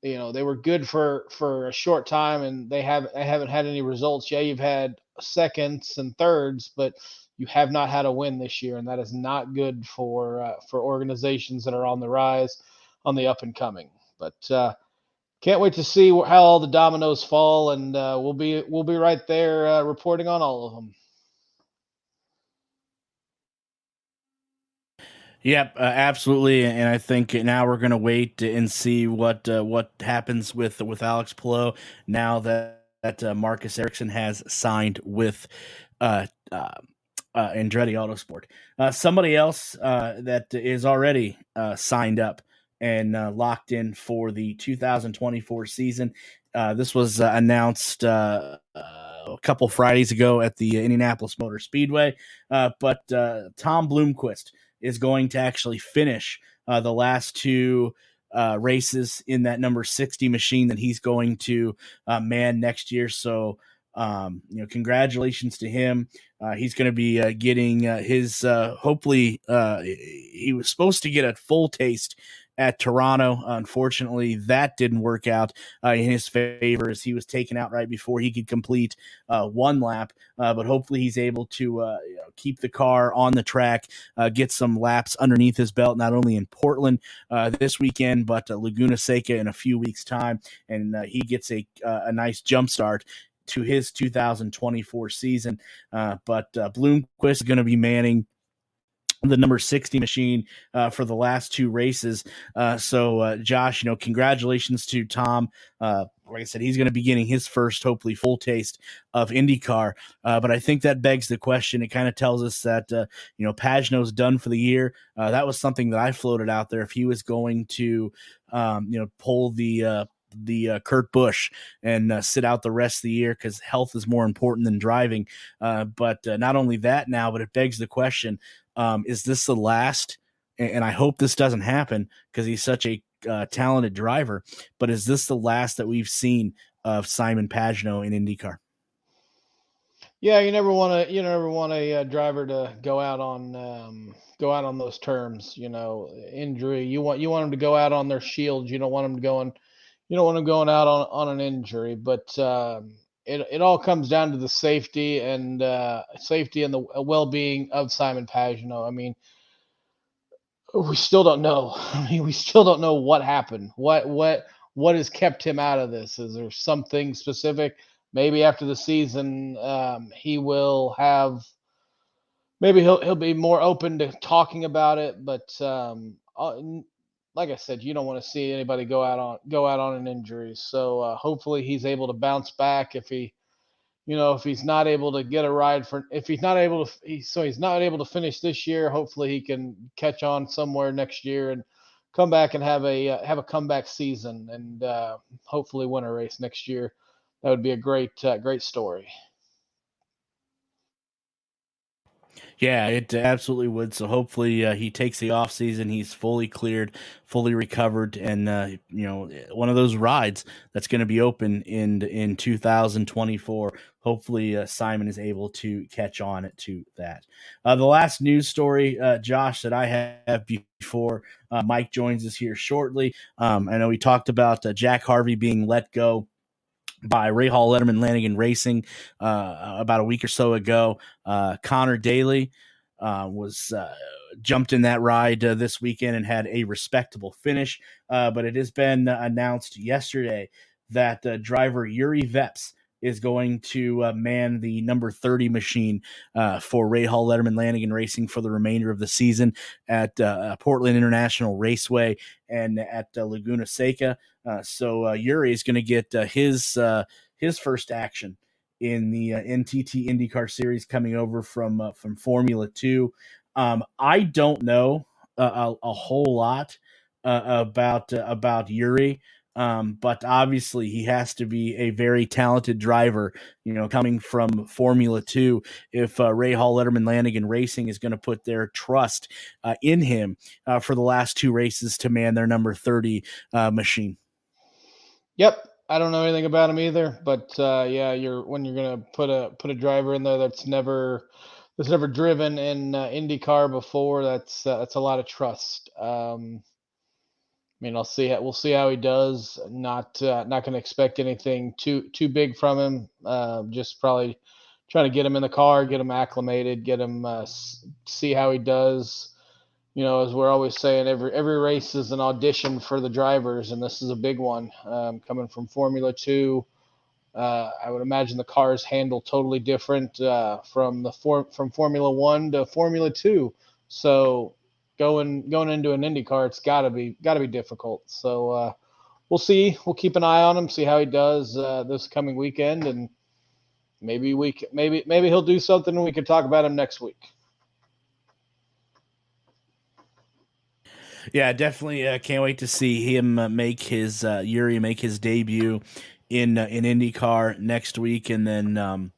Speaker 1: were good for a short time, and they haven't had any results. Yeah, you've had seconds and thirds, but you have not had a win this year, and that is not good for organizations that are on the rise, on the up and coming. But can't wait to see how all the dominoes fall, and we'll be right there reporting on all of them.
Speaker 8: Yep, absolutely, and I think now we're going to wait and see what happens with Alex Palou now that Marcus Ericsson has signed with Andretti Autosport. Somebody else that is already signed up and locked in for the 2024 season. This was announced a couple Fridays ago at the Indianapolis Motor Speedway, but Tom Bloomquist is going to actually finish the last 2 races in that number 60 machine that he's going to man next year. So, congratulations to him. He's going to be getting his, hopefully, he was supposed to get a full taste at Toronto. Unfortunately, that didn't work out in his favor, as he was taken out right before he could complete 1 lap. But hopefully he's able to keep the car on the track, get some laps underneath his belt, not only in Portland this weekend, but Laguna Seca in a few weeks' time. And he gets a nice jump start to his 2024 season. But Bloomquist is going to be manning the number 60 machine for the last 2 races. So Josh, congratulations to Tom. Like I said, he's going to be getting his first, hopefully, full taste of IndyCar. But I think that begs the question. It kind of tells us that, Pagenaud's done for the year. That was something that I floated out there. If he was going to, pull the Kurt Busch and sit out the rest of the year because health is more important than driving. But not only that now, but it begs the question, is this the last? And I hope this doesn't happen because he's such a talented driver. But is this the last that we've seen of Simon Pagenaud in IndyCar?
Speaker 1: Yeah, you never want a driver to go out on those terms. Injury. You want them to go out on their shield. You don't want them going out on an injury. But it all comes down to the safety and the well-being of Simon Pagenaud. I mean, we still don't know. We still don't know what happened. What has kept him out of this? Is there something specific? Maybe after the season, he will have. Maybe he'll be more open to talking about it. But like I said, you don't want to see anybody go out on an injury. So hopefully he's able to bounce back. If he's not able to get a ride if he's not able to, he's not able to finish this year, hopefully he can catch on somewhere next year and come back and have a comeback season and hopefully win a race next year. That would be a great story.
Speaker 8: Yeah, it absolutely would. So hopefully he takes the off season. He's fully cleared, fully recovered, and one of those rides that's going to be open in 2024. Hopefully Simon is able to catch on to that. The last news story, Josh, that I have before Mike joins us here shortly. I know we talked about Jack Harvey being let go by Ray Hall Letterman Lanigan Racing about a week or so ago. Connor Daly was jumped in that ride this weekend and had a respectable finish. But it has been announced yesterday that driver Yuri Veps is going to man the number 30 machine for Ray Hall Letterman Lanigan Racing for the remainder of the season at Portland International Raceway and at Laguna Seca. So Yuri is going to get his first action in the NTT IndyCar Series coming over from Formula 2. I don't know a whole lot about Yuri. But obviously he has to be a very talented driver, coming from Formula 2. If Ray Hall Letterman Lanigan Racing is going to put their trust in him for the last two races to man their number 30 machine.
Speaker 1: Yep. I don't know anything about him either, but when you're going to put a driver in there that's never driven in IndyCar before, that's a lot of trust. I mean, we'll see how he does. Not going to expect anything too big from him. Just probably trying to get him in the car, get him acclimated, get him see how he does. As we're always saying, every race is an audition for the drivers, and this is a big one. Coming from Formula 2, I would imagine the cars handle totally different from Formula 1 to Formula 2. So going into an IndyCar, it's gotta be difficult. So we'll see. We'll keep an eye on him, see how he does this coming weekend, and maybe he'll do something and we can talk about him next week.
Speaker 8: Yeah, definitely can't wait to see him Yuri make his debut in IndyCar next week, and then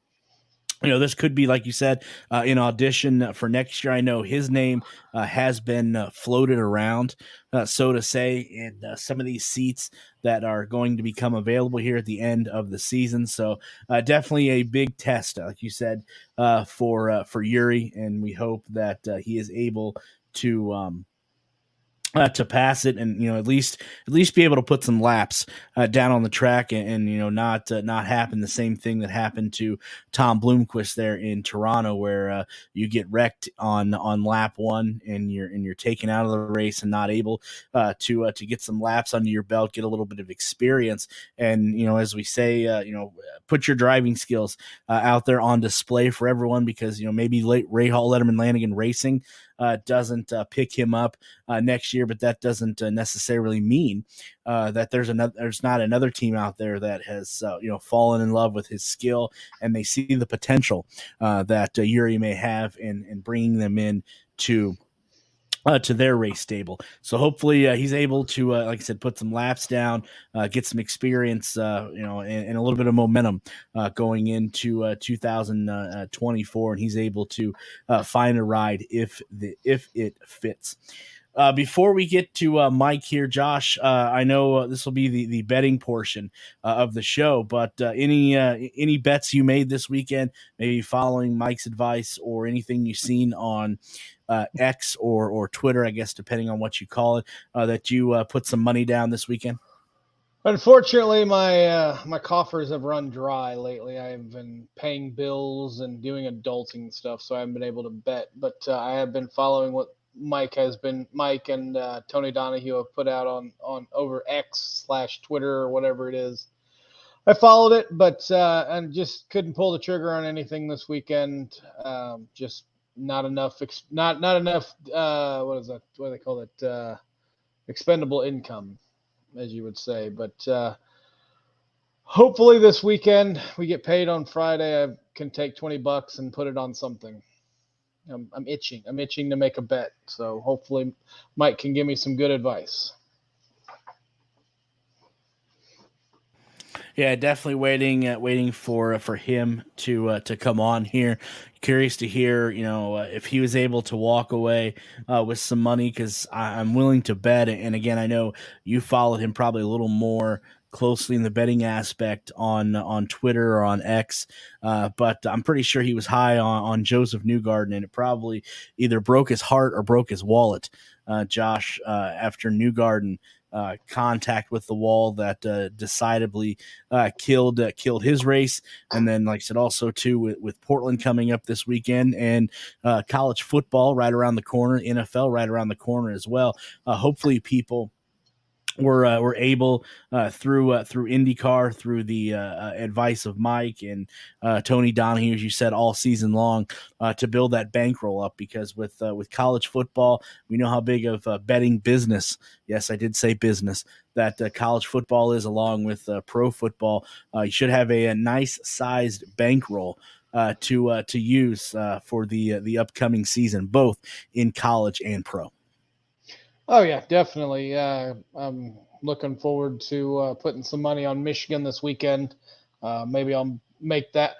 Speaker 8: this could be, like you said, an audition for next year. I know his name has been floated around, so to say, in some of these seats that are going to become available here at the end of the season. So definitely a big test, like you said, for Yuri, and we hope that he is able to pass it and at least be able to put some laps down on the track and not happen the same thing that happened to Tom Bloomquist there in Toronto, where you get wrecked on lap one and you're taken out of the race and not able to get some laps under your belt, get a little bit of experience, and as we say, put your driving skills out there on display for everyone, because maybe Ray Hall Letterman Lanigan Racing doesn't pick him up next year, but that doesn't necessarily mean that there's not another team out there that has fallen in love with his skill, and they see the potential that Yuri may have in bringing them in to to their race stable. So hopefully he's able to, like I said, put some laps down, get some experience, and a little bit of momentum going into 2024, and he's able to find a ride if it fits. Before we get to Mike here, Josh, I know this will be the betting portion of the show, but any bets you made this weekend, maybe following Mike's advice or anything you've seen on X or Twitter, I guess, depending on what you call it, that you put some money down this weekend?
Speaker 1: Unfortunately, my coffers have run dry lately. I've been paying bills and doing adulting stuff, so I haven't been able to bet. But I have been following what Mike and Tony Donahue have put out on over X/Twitter or whatever it is. I followed it, but and just couldn't pull the trigger on anything this weekend. Just not enough. Not enough. What is that? What do they call it? Expendable income, as you would say. But hopefully this weekend we get paid on Friday. I can take $20 and put it on something. I'm itching. I'm itching to make a bet. So hopefully Mike can give me some good advice.
Speaker 8: Yeah, definitely waiting for him to come on here. Curious to hear, if he was able to walk away with some money, because I'm willing to bet. And again, I know you followed him probably a little more closely in the betting aspect on Twitter or on X, but I'm pretty sure he was high on Joseph Newgarden, and it probably either broke his heart or broke his wallet, Josh, after Newgarden contact with the wall that decidedly killed his race. And then, like I said, also too with Portland coming up this weekend, and college football right around the corner, NFL right around the corner as well. Hopefully people were able through IndyCar, through the advice of Mike and Tony Donahue, as you said, all season long, to build that bankroll up, because with college football, we know how big of a betting business, yes, I did say business, that college football is, along with pro football. You should have a nice sized bankroll to use for the upcoming season, both in college and pro.
Speaker 1: Oh yeah, definitely. I'm looking forward to putting some money on Michigan this weekend. Maybe I'll make the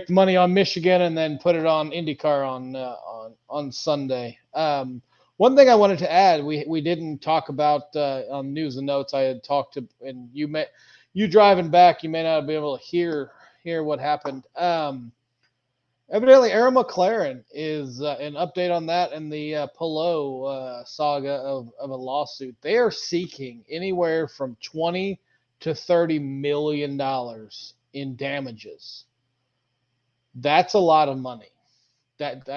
Speaker 1: money on Michigan and then put it on IndyCar on Sunday. One thing I wanted to add, we didn't talk about on news and notes. I had talked to, and you driving back, you may not be able to hear what happened. Evidently, Arrow McLaren is an update on that and the Palou saga of a lawsuit. They are seeking anywhere from $20 to $30 million in damages. That's a lot of money. That's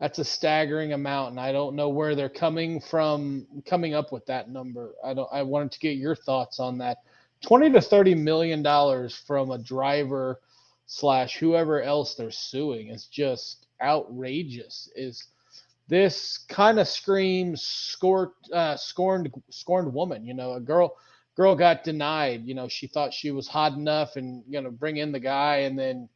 Speaker 1: a staggering amount, and I don't know where they're coming up with that number. I wanted to get your thoughts on that. $20 to $30 million from a driver / whoever else they're suing is just outrageous. Is this kind of screams scorned woman? A girl got denied. She thought she was hot enough and bring in the guy, and then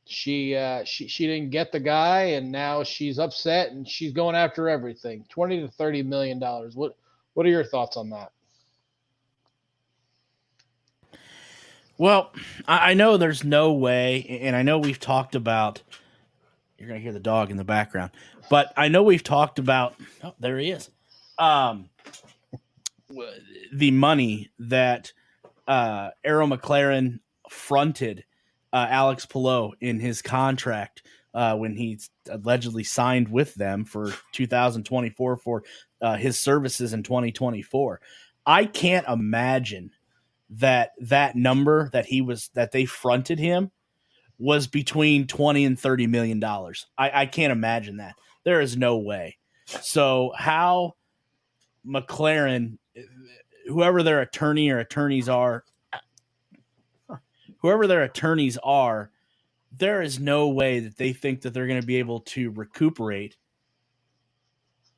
Speaker 1: she didn't get the guy, and now she's upset and she's going after everything. $20 to $30 million. What are your thoughts on that?
Speaker 8: Well, I know there's no way, and I know we've talked about, you're going to hear the dog in the background, but I know we've talked about, oh, there he is, the money that Arrow McLaren fronted Alex Palou in his contract when he allegedly signed with them for 2024 for his services in 2024. I can't imagine that number that they fronted him was between $20 and $30 million. I can't imagine that. There is no way. So how McLaren, whoever their attorney or attorneys are, there is no way that they think that they're going to be able to recoup rather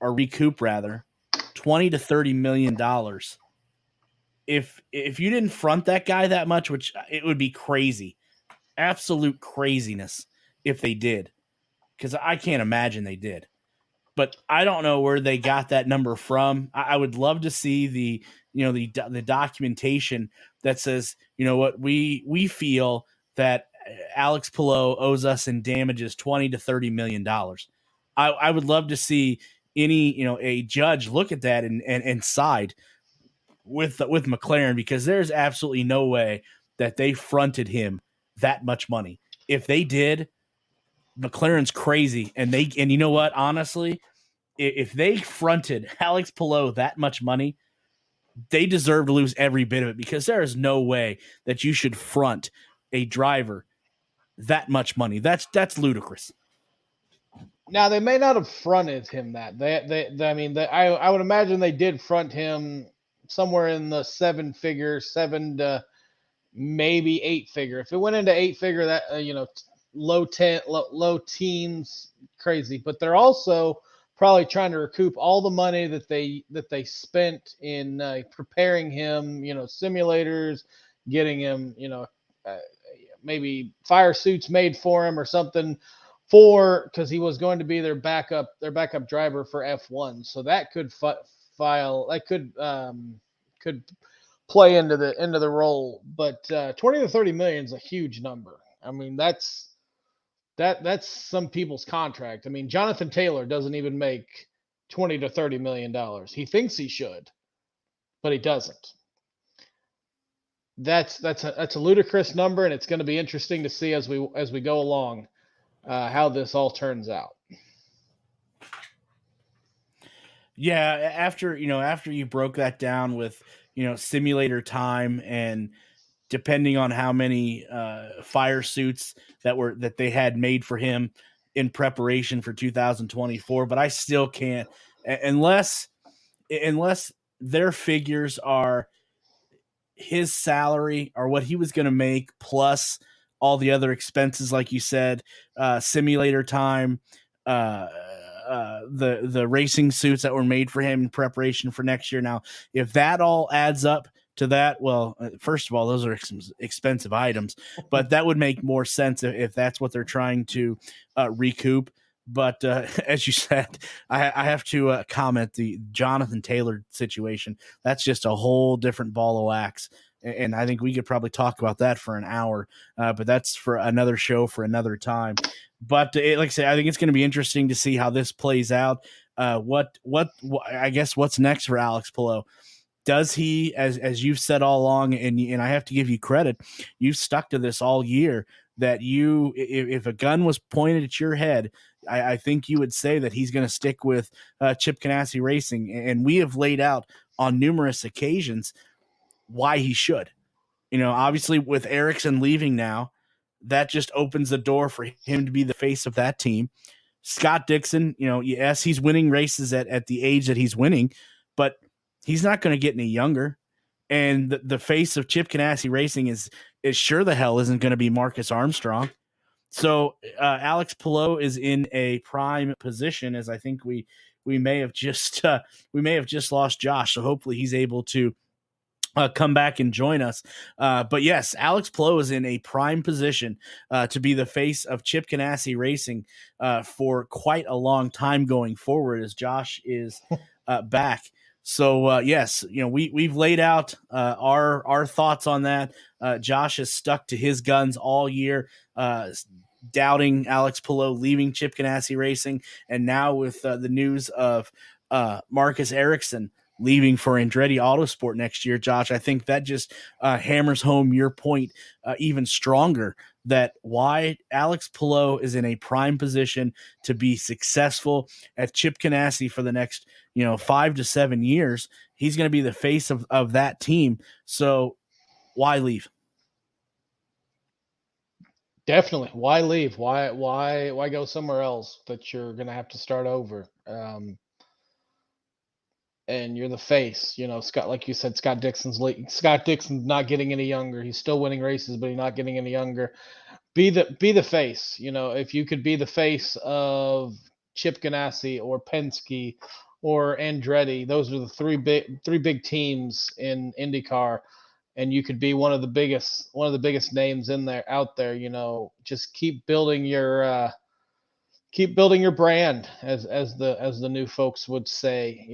Speaker 8: $20 to $30 million. If you didn't front that guy that much, which it would be crazy, absolute craziness if they did, because I can't imagine they did. but I don't know where they got that number from. I would love to see the documentation that says, you know what, we feel that Alex Palou owes us in damages $20 to $30 million. I would love to see a judge look at that and side with McLaren, because there's absolutely no way that they fronted him that much money. If they did, McLaren's crazy, and you know what? Honestly, if they fronted Alex Palou that much money, they deserve to lose every bit of it, because there is no way that you should front a driver that much money. That's ludicrous.
Speaker 1: Now they may not have fronted him that. I would imagine they did front him somewhere in the seven to maybe eight figure. If it went into eight figure, that low teens, crazy. But they're also probably trying to recoup all the money that they spent in preparing him. Simulators, getting him, maybe fire suits made for him or something, because he was going to be their backup driver for F1. So that could could play into the role. But 20 to 30 million is a huge number. I mean, that's some people's contract. I mean, Jonathan Taylor doesn't even make 20 to 30 million dollars. He thinks he should, but he doesn't. That's a ludicrous number, and it's going to be interesting to see as we go along how this all turns out.
Speaker 8: Yeah, after you broke that down with simulator time, and depending on how many fire suits that they had made for him in preparation for 2024, but I still can't, unless their figures are his salary or what he was going to make plus all the other expenses, like you said, simulator time, the racing suits that were made for him in preparation for next year. Now, if that all adds up to that, well, first of all, those are expensive items, but that would make more sense if that's what they're trying to recoup. But as you said, I have to comment the Jonathan Taylor situation. That's just a whole different ball of wax. And I think we could probably talk about that for an hour, but that's for another show for another time. But like I say, I think it's going to be interesting to see how this plays out. What I guess what's next for Alex Palou? Does he, as you've said all along, and I have to give you credit, you've stuck to this all year, that if a gun was pointed at your head, I think you would say that he's going to stick with Chip Ganassi Racing. And we have laid out on numerous occasions why he should. Obviously with Ericsson leaving now, that just opens the door for him to be the face of that team. Scott Dixon, yes, he's winning races at the age that he's winning, but he's not going to get any younger. And the face of Chip Ganassi Racing is sure the hell isn't going to be Marcus Armstrong. So Alex Palou is in a prime position, as I think we may have just lost Josh. So hopefully he's able to come back and join us. But yes, Alex Palou is in a prime position to be the face of Chip Ganassi Racing for quite a long time going forward, as Josh is back. So yes, we've laid out our thoughts on that. Josh has stuck to his guns all year, doubting Alex Palou leaving Chip Ganassi Racing, and now with the news of Marcus Ericsson leaving for Andretti Autosport next year, Josh, I think that just hammers home your point even stronger, that why Alex Palou is in a prime position to be successful at Chip Ganassi for the next 5 to 7 years. He's going to be the face of that team. So why leave?
Speaker 1: Definitely. Why leave? Why go somewhere else that you're going to have to start over? And you're the face, Scott, like you said, Scott Dixon's not getting any younger. He's still winning races, but he's not getting any younger. Be the face, if you could be the face of Chip Ganassi or Penske or Andretti, those are the three big teams in IndyCar, and you could be one of the biggest names out there, just keep building your keep building your brand, as the new folks would say.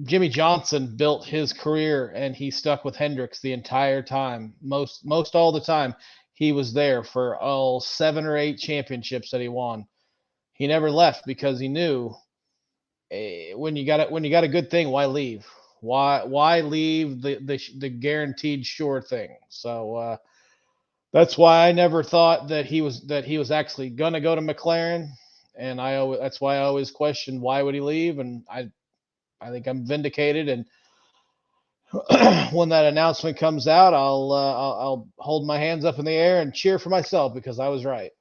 Speaker 1: Jimmy Johnson built his career and he stuck with Hendricks the entire time. Most all the time he was there for all 7 or 8 championships that he won. He never left because he knew, when you got a good thing, why leave? Why leave the guaranteed sure thing? So that's why I never thought that he was actually gonna go to McLaren, and that's why I always questioned why would he leave, and I think I'm vindicated. And when that announcement comes out, I'll hold my hands up in the air and cheer for myself because I was right.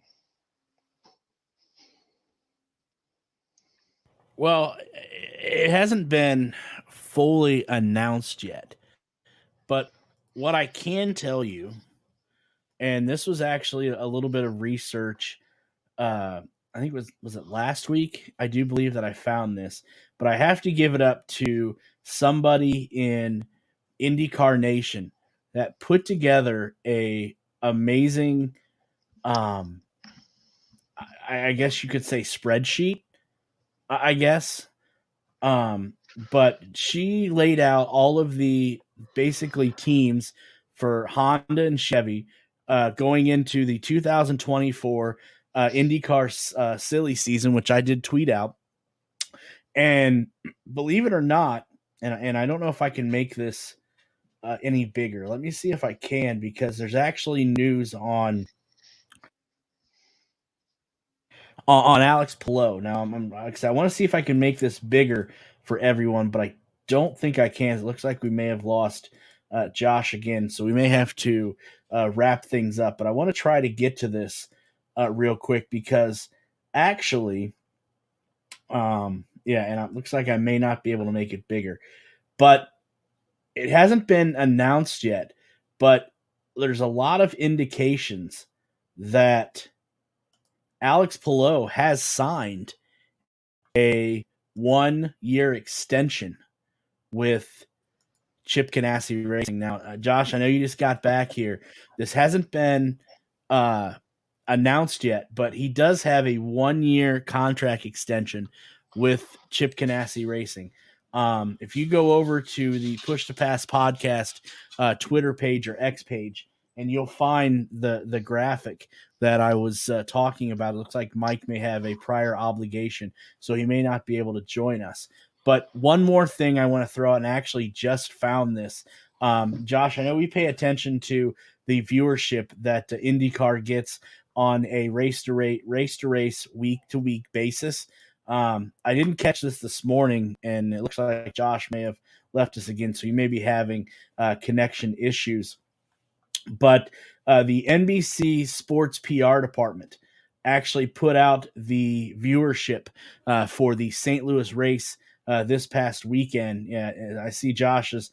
Speaker 8: Well, it hasn't been fully announced yet, but what I can tell you, and this was actually a little bit of research. I think was it last week? I do believe that I found this, but I have to give it up to somebody in IndyCar Nation that put together a amazing, I guess you could say spreadsheet. I guess, but she laid out all of the basically teams for Honda and Chevy going into the 2024 IndyCar silly season, which I did tweet out. And believe it or not, and I don't know if I can make this any bigger. Let me see if I can, because there's actually news on Alex Palou. Now, I want to see if I can make this bigger for everyone, but I don't think I can. It looks like we may have lost Josh again, so we may have to wrap things up. But I want to try to get to this real quick because actually, and it looks like I may not be able to make it bigger, but it hasn't been announced yet. But there's a lot of indications that Alex Palou has signed a 1-year extension with Chip Ganassi Racing. Now, Josh, I know you just got back here. This hasn't been announced yet, but he does have a 1-year contract extension with Chip Ganassi Racing. If you go over to the Push to Pass podcast Twitter page or X page, and you'll find the graphic that I was talking about. It looks like Mike may have a prior obligation, so he may not be able to join us. But one more thing I want to throw out, and I actually just found this. Josh, I know we pay attention to the viewership that IndyCar gets on a race to race, week to week basis. I didn't catch this morning, and it looks like Josh may have left us again, so he may be having connection issues. But the NBC Sports PR department actually put out the viewership for the St. Louis race this past weekend. Yeah, I see Josh is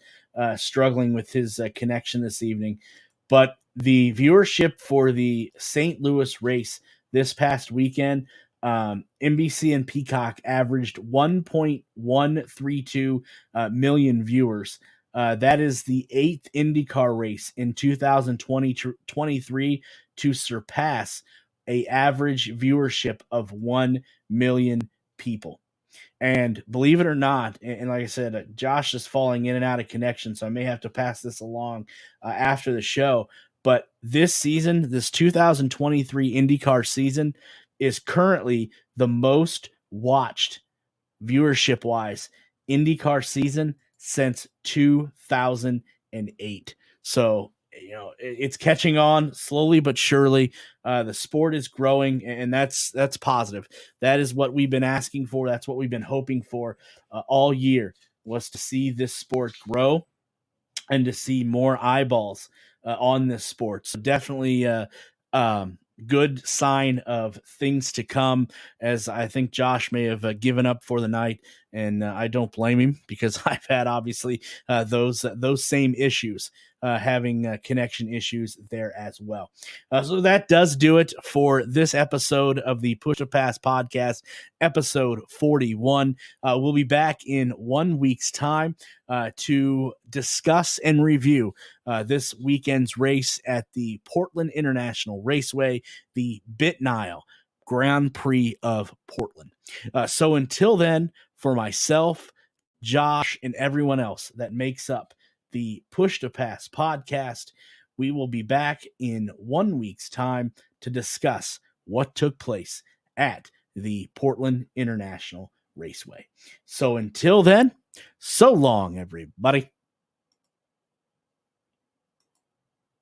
Speaker 8: struggling with his connection this evening, but the viewership for the St. Louis race this past weekend, NBC and Peacock averaged 1.132 million viewers. That is the 8th IndyCar race in 2023 to surpass a average viewership of 1 million people. And believe it or not, and like I said, Josh is falling in and out of connection, so I may have to pass this along after the show. But this season, this 2023 IndyCar season, is currently the most watched viewership-wise IndyCar season since 2008. So, it's catching on slowly but surely. The sport is growing, and that's positive. That is what we've been asking for. That's what we've been hoping for all year, was to see this sport grow and to see more eyeballs on this sport. So definitely good sign of things to come, as I think Josh may have given up for the night, and I don't blame him, because I've had obviously those same issues having connection issues there as well. So that does do it for this episode of the Push to Pass podcast, episode 41. We'll be back in 1 week's time to discuss and review this weekend's race at the Portland International Raceway, the BitNile Grand Prix of Portland. So until then, for myself, Josh, and everyone else that makes up the Push to Pass podcast, we will be back in 1 week's time to discuss what took place at the Portland International Raceway. So until then, so long, everybody.